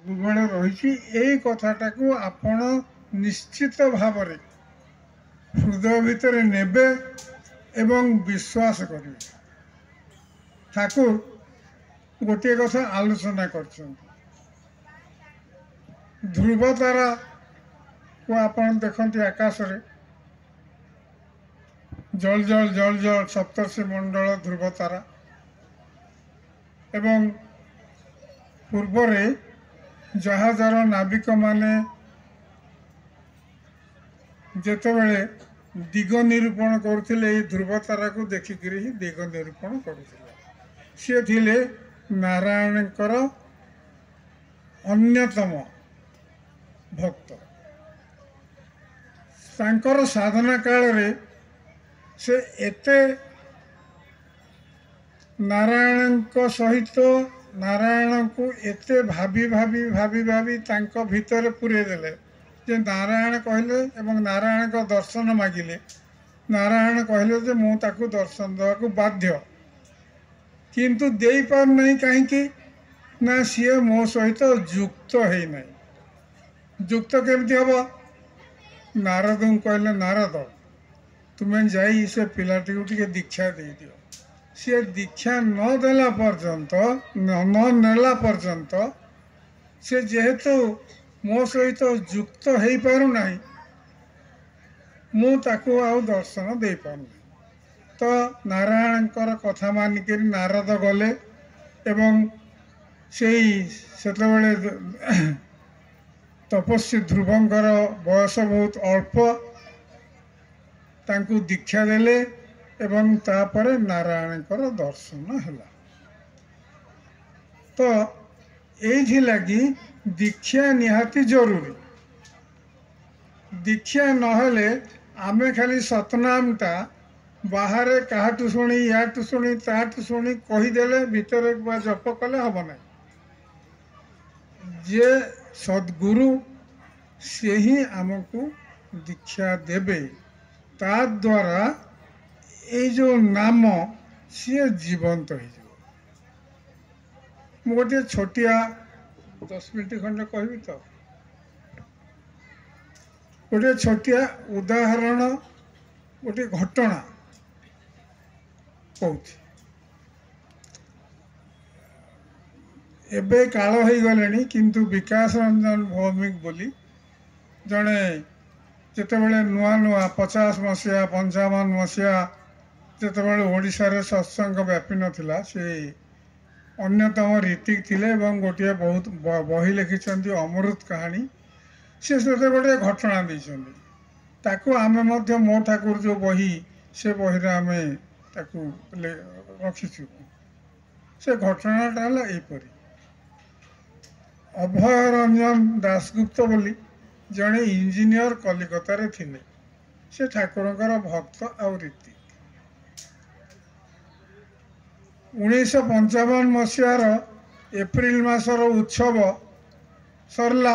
ସବୁବେଳେ ରହିଛି। ଏଇ କଥାଟାକୁ ଆପଣ ନିଶ୍ଚିତ ଭାବରେ ହୃଦୟ ଭିତରେ ନେବେ ଏବଂ ବିଶ୍ୱାସ କରିବେ। ଠାକୁର ଗୋଟିଏ କଥା ଆଲୋଚନା କରିଛନ୍ତି। ଧ୍ରୁବ ତାରାକୁ ଆପଣ ଦେଖନ୍ତି ଆକାଶରେ, ଜଳ ଜଳ ଜଳ ଜଳ ସପ୍ତର୍ଷି ମଣ୍ଡଳ ଧ୍ରୁବ ତାରା, ଏବଂ ପୂର୍ବରେ ଜାହାଜର ନାବିକମାନେ ଯେତେବେଳେ ଦିଗ ନିରୂପଣ କରୁଥିଲେ, ଏଇ ଧ୍ରୁବ ତାରାକୁ ଦେଖିକିରି ହିଁ ଦିଗ ନିରୂପଣ କରୁଥିଲେ। ସିଏ ଥିଲେ ନାରାୟଣଙ୍କର ଅନ୍ୟତମ ଭକ୍ତ। ତାଙ୍କର ସାଧନା କାଳରେ ସେ ଏତେ ନାରାୟଣଙ୍କ ସହିତ ନାରାୟଣଙ୍କୁ ଏତେ ଭାବି ଭାବି ଭାବି ଭାବି ତାଙ୍କ ଭିତରେ ପୂରେଇ ଦେଲେ ଯେ ନାରାୟଣ କହିଲେ ଏବଂ ନାରାୟଣଙ୍କ ଦର୍ଶନ ମାଗିଲେ। ନାରାୟଣ କହିଲେ ଯେ ମୁଁ ତାକୁ ଦର୍ଶନ ଦେବାକୁ ବାଧ୍ୟ, କିନ୍ତୁ ଦେଇପାରୁନାହିଁ। କାହିଁକି ନା ସିଏ ମୋ ସହିତ ଯୁକ୍ତ ହେଇନାହିଁ। ଯୁକ୍ତ କେମିତି ହେବ? ନାରଦଙ୍କୁ କହିଲେ, ନାରଦ ତୁମେ ଯାଇ ସେ ପିଲାଟିକୁ ଟିକେ ଦୀକ୍ଷା ଦେଇଦିଅ। ସିଏ ଦୀକ୍ଷା ନ ଦେଲା ପର୍ଯ୍ୟନ୍ତ, ନ ନେଲା ପର୍ଯ୍ୟନ୍ତ ସେ ଯେହେତୁ ମୋ ସହିତ ଯୁକ୍ତ ହେଇପାରୁନାହିଁ, ମୁଁ ତାକୁ ଆଉ ଦର୍ଶନ ଦେଇପାରୁନାହିଁ। ତ ନାରାୟଣଙ୍କର କଥା ମାନିକରି ନାରଦ ଗଲେ ଏବଂ ସେତେବେଳେ ତପସ୍ୱୀ ଧ୍ରୁବଙ୍କର ବୟସ ବହୁତ ଅଳ୍ପ, ତାଙ୍କୁ ଦୀକ୍ଷା ଦେଲେ ଏବଂ ତାପରେ ନାରାୟଣଙ୍କର ଦର୍ଶନ ହେଲା। ତ ଏଇଥିଲାଗି ଦୀକ୍ଷା ନିହାତି ଜରୁରୀ। ଦୀକ୍ଷା ନହେଲେ ଆମେ ଖାଲି ସତନାମଟା ବାହାରେ କାହାଠୁ ଶୁଣି, ୟାଠୁ ଶୁଣି, ତାଠୁ ଶୁଣି କହିଦେଲେ, ଭିତରେ ବା ଜପ କଲେ ହେବ ନାହିଁ। ଯେ ସଦ୍ଗୁରୁ ସେ ହିଁ ଆମକୁ ଦୀକ୍ଷା ଦେବେ। ତା ଦ୍ୱାରା ଏଇ ଯେଉଁ ନାମ ସିଏ ଜୀବନ୍ତ ହେଇଯିବ। ମୁଁ ଗୋଟିଏ ଛୋଟିଆ 10 ମିନିଟ୍ ଖଣ୍ଡେ କହିବି ତ, ଗୋଟିଏ ଛୋଟିଆ ଉଦାହରଣ, ଗୋଟିଏ ଘଟଣା କହୁଛି। ଏବେ କାଳ ହେଇଗଲେଣି, କିନ୍ତୁ ବିକାଶ ରଞ୍ଜନ ଭୌମିକ ବୋଲି ଜଣେ ଯେତେବେଳେ ନୂଆ ନୂଆ 50 ମସିହା 55 ମସିହା ଯେତେବେଳେ ଓଡ଼ିଶାରେ ସତ୍ସଙ୍ଗ ବ୍ୟାପି ନଥିଲା, ସେ ଅନ୍ୟତମ ରୀତିକ ଥିଲେ ଏବଂ ଗୋଟିଏ ବହୁତ ବହି ଲେଖିଛନ୍ତି ଅମୃତ କାହାଣୀ। ସେ ସେଥିରେ ଗୋଟିଏ ଘଟଣା ଦେଇଛନ୍ତି। ତାକୁ ଆମେ ମଧ୍ୟ ମୋ ଠାକୁର ଯେଉଁ ବହି, ସେ ବହିରେ ଆମେ ତାକୁ ରଖିଛୁ। ସେ ଘଟଣାଟା ହେଲା ଏହିପରି। ଅଭୟ ରଞ୍ଜନ ଦାସଗୁପ୍ତ ବୋଲି ଜଣେ ଇଞ୍ଜିନିୟର କଲିକତାରେ ଥିଲେ। ସେ ଠାକୁରଙ୍କର ଭକ୍ତ ଆଉ ରୀତି। 1955 ମସିହାର ଏପ୍ରିଲ ମାସର ଉତ୍ସବ ସରିଲା।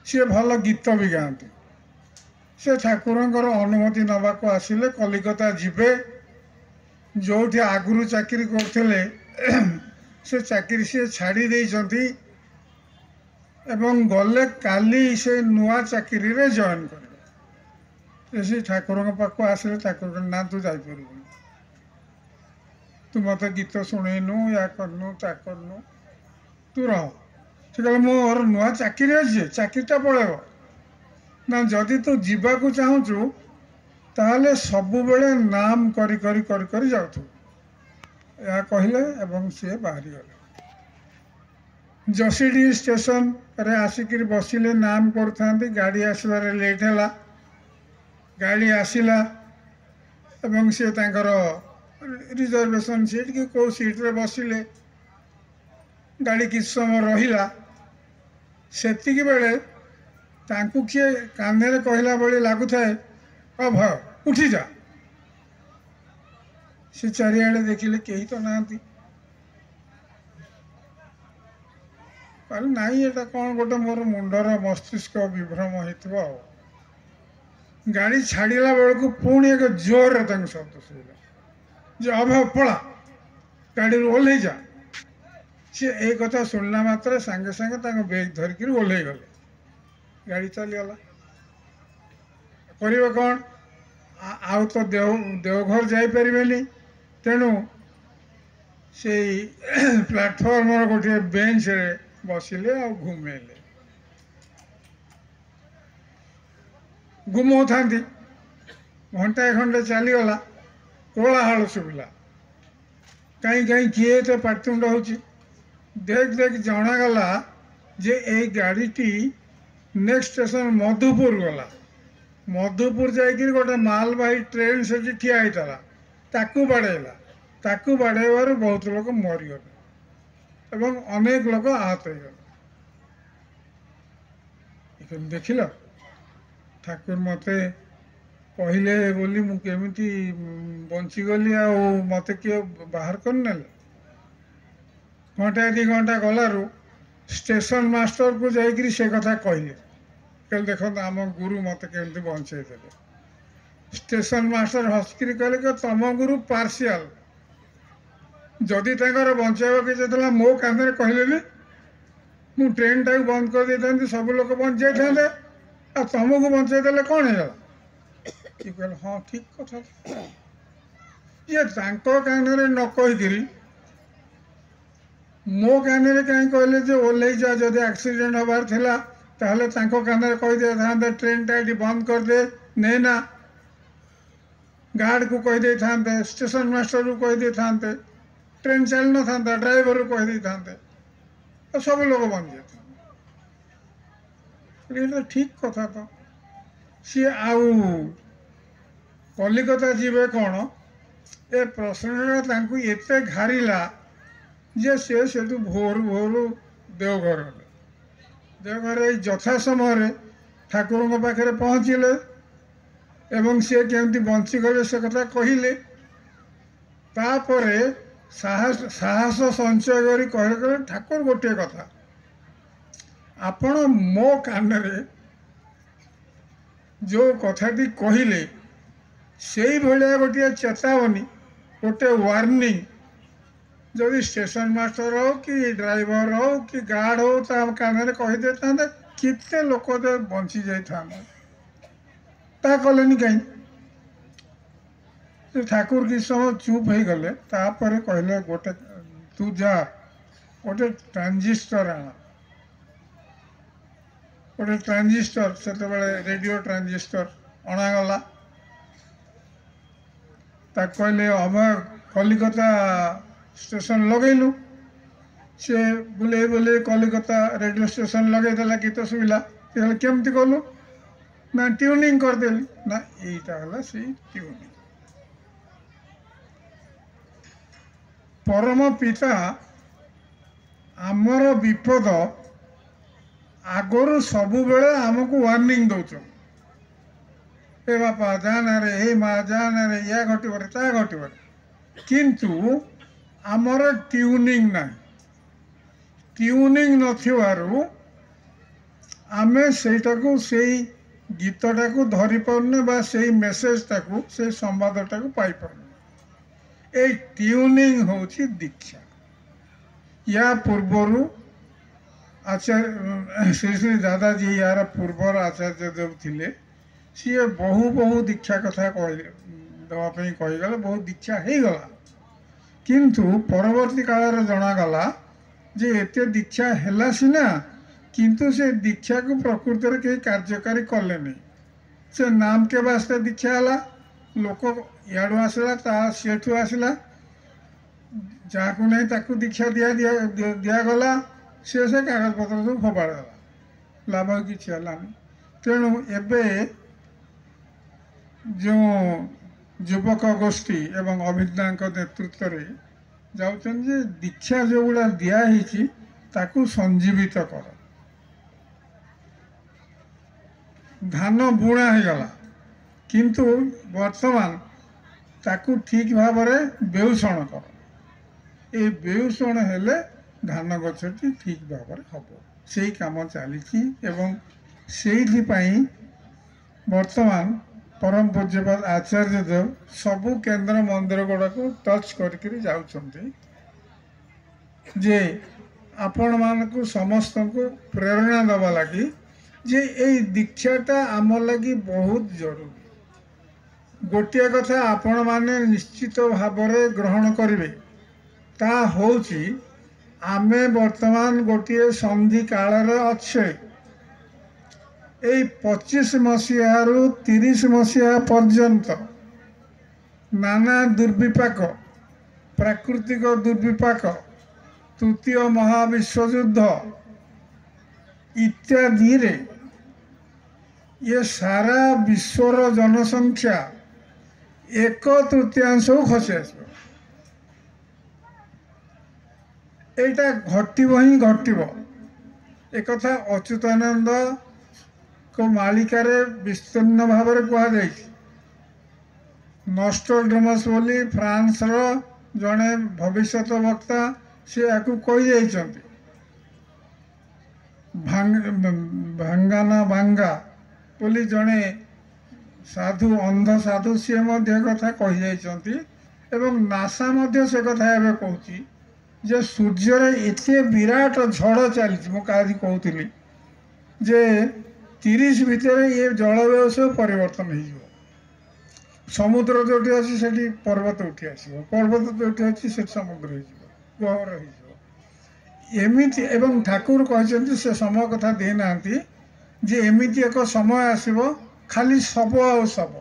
ସିଏ ଭଲ ଗୀତ ବି ଗାଆନ୍ତି। ସେ ଠାକୁରଙ୍କର ଅନୁମତି ନେବାକୁ ଆସିଲେ, କଲିକତା ଯିବେ। ଯେଉଁଠି ଆଗରୁ ଚାକିରି କରୁଥିଲେ ସେ ଚାକିରି ସିଏ ଛାଡ଼ି ଦେଇଛନ୍ତି ଏବଂ ଗଲେ କାଲି ସେ ନୂଆ ଚାକିରିରେ ଜଏନ୍ କରିବେ। ସେ ଠାକୁରଙ୍କ ପାଖକୁ ଆସିଲେ, ଠାକୁର କହିଲେ ନା ତୁ ଯାଇପାରିବୁନି, ତୁ ମୋତେ ଗୀତ ଶୁଣେଇନୁ, ୟା କରିନୁ, ତା କରିନୁ, ତୁ ରହ। ସେ କହିଲେ ମୋର ନୂଆ ଚାକିରି ଅଛି, ଚାକିରିଟା ପଳେଇବ ନା, ଯଦି ତୁ ଯିବାକୁ ଚାହୁଁଛୁ ତାହେଲେ ସବୁବେଳେ ନାମ କରି କରି କରି କରି ଯାଉଥିବୁ। ଏହା କହିଲେ ଏବଂ ସିଏ ବାହାରିଗଲେ। ଜସିଡି ଷ୍ଟେସନରେ ଆସିକିରି ବସିଲେ, ନାମ କରୁଥାନ୍ତି। ଗାଡ଼ି ଆସିବାରେ ଲେଟ୍ ହେଲା। ଗାଡ଼ି ଆସିଲା ଏବଂ ସେ ତାଙ୍କର ରିଜର୍ଭେସନ୍ ସିଟ୍ କି କେଉଁ ସିଟ୍ରେ ବସିଲେ। ଗାଡ଼ି କିଛି ସମୟ ରହିଲା। ସେତିକି ବେଳେ ତାଙ୍କୁ କିଏ କାନରେ କହିଲା ଭଳି ଲାଗୁଥାଏ, ଭୟ ଉଠିଯା। ସେ ଚାରିଆଡ଼େ ଦେଖିଲେ, କେହି ତ ନାହାନ୍ତି। କହିଲେ ନାଇଁ, ଏଇଟା କ'ଣ ଗୋଟେ ମୋର ମୁଣ୍ଡର ମସ୍ତିଷ୍କ ବିଭ୍ରମ ହେଇଥିବ ଆଉ। ଗାଡ଼ି ଛାଡ଼ିଲା ବେଳକୁ ପୁଣି ଏକ ଜୋରରେ ତାଙ୍କୁ ଶବ୍ଦ ଶୁଣିଲା ଯେ ଅଭୟ ପଳା, ଗାଡ଼ିରୁ ଓହ୍ଲେଇ ଯା। सी ए कथा शुणला मात्र सांगे सांगे तांको बेग धरिकी ओह्लई गले गाड़ी चलीगला कर कौन आउ तो देवघर जापरेनि तेणु से प्लाटफर्म गोटे बेंच रे बसिले आ घुमेले घुमौ था घंटाए खंडे चलीगला कोलाहल शुभिला कहीं कहीं किए तो पाटुंड हो देख देख जनागला जे ए गाड़ीटी नेक्स्ट स्टेशन मधुपुर गला मधुपुर जाकि गोटे मालवाही ट्रेन से ठिया होता ताकू बाड़ेला ताकू बाड़ेबार बहुत लोग मरीगले एवं अनेक लोग आहत हो गले देख ठाकुर मते कहले बोली मुझे बंचीगली आ मत किए बाहर कर नेले घंटा 2 घंटा गलारू स्टेशन मास्टर को जाकि से कथा कहले कल देख आम गुरु मत केमती बंचे देले स्टेशन मास्टर हस्किरी कहले कि तुम गुरु पार्शियल जदि बचाइबा किसी मो कांधे कहले मु ट्रेन टाइम बंद कर दे सब लोग बचाई था आ तुमको बचाईदे कौन है कहले हाँ ठीक कथा ये कान न कहीकि मो कान कहीं कहले ओह्लई जा जदि एक्सीडेंट हबार थिला ताहले तांको कान कहीदे था ट्रेन टा ये बंद कर दे नहीं ना गार्ड को कहीदे था स्टेशन मास्टर को कहीदे था ट्रेन चल न था ड्राइवर को कहीदे था सब लोग बन जाते ये ठीक कथा तो सी आउ कलिकता जीवे कौन ए प्रश्न एते घारिला जे से भोर भोर देवघर देवघर यथा समय ठाकुर पाखे पहुँचले एवं सी केमती बंचीगले से कथा कहले तापर साहस संचय करी कहे ठाकुर गोटे कथा आपण मो कान जो कथाटी कहले से भाया गोटे चेतावनी गोटे वार्निंग जदि स्टेशन मास्टर हो कि ड्राइवर हो कि गार्ड हो कान कहीदे था केते लोक बंची जा कले कहीं ठाकुर किस समय चुप हो गले तापर कहले गोटे तू जा गोटे ट्रांजिस्टर आना गोटे ट्रांजिस्टर से रेडियो ट्रांजिस्टर अणागला कहले हम कलिकता स्टेशन लगेलु से बुले बुले कलिकता रेडियो स्टेशन लगेदेला गीत शुविला केमती कलु ना ट्यूनिंग करदेली ना यहीटा से ट्यूनिंग परम पिता आमर विपद आगरू सबु बेले आमको वार्निंग दौन ए बापा जाना रे हे माँ जाना रे या घटवे ता घटवे किंतु आमर ट्यूनिंग ना ट्यूनिंग नथिबारु आमे सेटा को सेई गीतटा को धरी पारने बा सेई मेसेजटा को से संवादटा को पाई पारने ए ट्यूनिंग होची दीक्षा या पूर्वरु आचार्य श्री श्री दादाजी यार पूर्वर आचार्य देव थिले सी बहु बहु दीक्षा कथा देवाई कहीगले बहुत दीक्षा हो गला किंतु परवर्ती काल जनागला जे एते दीक्षा है सीना किंतु से दीक्षा को प्रकृति में कहीं कार्यकारी कले नहीं से नाम के वास्ते दीक्षा है लोक इाड़ू आसला सेठू आसला जहाँ को नहीं ताकू दीक्षा दिगला से कागज पत्र सब फोपाड़देला लाभ किसी है तेणु एवं जो युवक गोष्ठी एवं अभिज्ञा नेतृत्व में जाऊँ दीक्षा जो गुड़ा दिखाई ताकू संजीवित कर धान बुणा हो गला किंतु वर्तमान ताकू ठीक भाव में बेउषण कर ये बेउषण हेले धान गछटी ठीक भाव में हम से काम चली वर्तमान परम पूज्यपाद आचार्य देव सबु केन्द्र मंदिर गुड़ा को टच करके जाउछंती जे आपण मानकु समस्त को प्रेरणा दबा लगी जे यही दीक्षाटा आम लगी बहुत जरूरी। गोटे कथा आपण माने निश्चित भाव में ग्रहण करेंगे ता होची आमे वर्तमान गोटे संधि काल अच्छे यही 25 मसीह रु 30 मसीहा पर्यंत नाना दुर्विपाक प्राकृतिक दुर्विपाक तृतीय महाविश्वयुद्ध इत्यादि रे ये सारा विश्वर जनसंख्या 1/3 खसी आस एटा घटव ही घटव एक अच्युतानंद को मालिकार विस्तीर्ण भाव में कहुई नॉस्ट्राडामस बोली फ्रांस रो जड़े भविष्य वक्ता से आपको कही भांगाना भांगा बोली जड़े साधु अंध साधु सी कथा कही एवं नासा से कथा एवं कहूँ जे सूर्य एते विराट झड़ चली मुझे कहती जे 30 भितर ये जलवायु सब परिवर्तन हो समुद्र जोटी अच्छी से पर्वत उठी आस पर्वत जोटी अच्छी से समुद्र गहर होमती एवं ठाकुर कहते से समय कथा देना जे एमती एक समय आसब खाली शब आ शब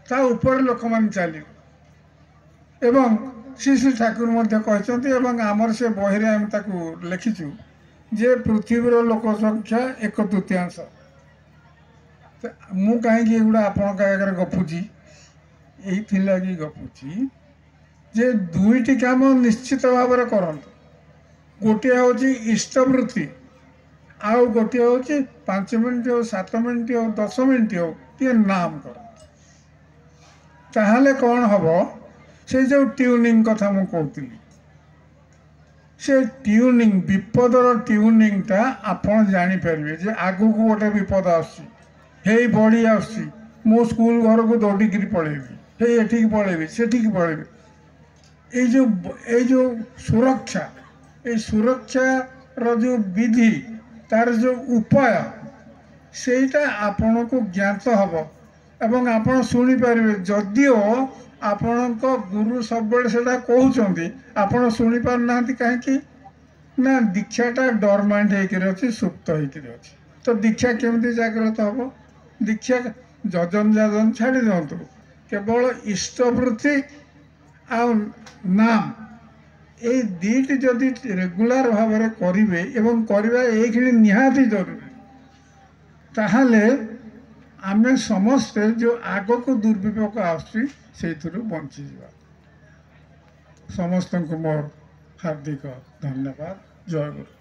ता ऊपर लोक मान चल एवं श्री ठाकुर कहते आमर से बही आम लिखिचु जे पृथ्वीर लोक संख्या 1/3 मु कहीं एगुड़ा आपण आगे गपुची यही लगी गपुची जे दुईटी काम निश्चित भाव में करंतु गोटे हूँ इष्टवृत्ति आउ गोटे हूँ 5 मिनट हो 7 मिनट हो 10 मिनट हो टे नाम कर ताहले कौन हम से जो ट्यूनिंग कथा मु कहती से ट्यूनिंग विपदर ट्यूनिंगटा आपण जानीपर जे आगू को गोटे विपद आसी बड़ी आसी मो स्कूल घर को दौड़िकी पलैबी हे एठिक पलैबी सेठिक पलैबी जो सुरक्षा ये सुरक्षार जो विधि तार जो उपाय सेटा आपण को ज्ञात हम एवं आपण शुणी पारे जदिओ आपण गुरु सब से कहते आपण शुणी पारना कहीं ना दीक्षाटा डरमांट होकर सुप्त होकर तो दीक्षा केमती जागृत हम दीक्षा जजन जाजन छाड़ दिंतु केवल इष्टवृत्ति आ नाम ये दीटी जदि रेगुलर भाव में करेंगे एवं करवा ये निहाती जरूरी ताहले आमे समस्ते जो आग को दुर्विपाक आसुची बंची जा समस्त को मोर हार्दिक धन्यवाद। जय गुरु।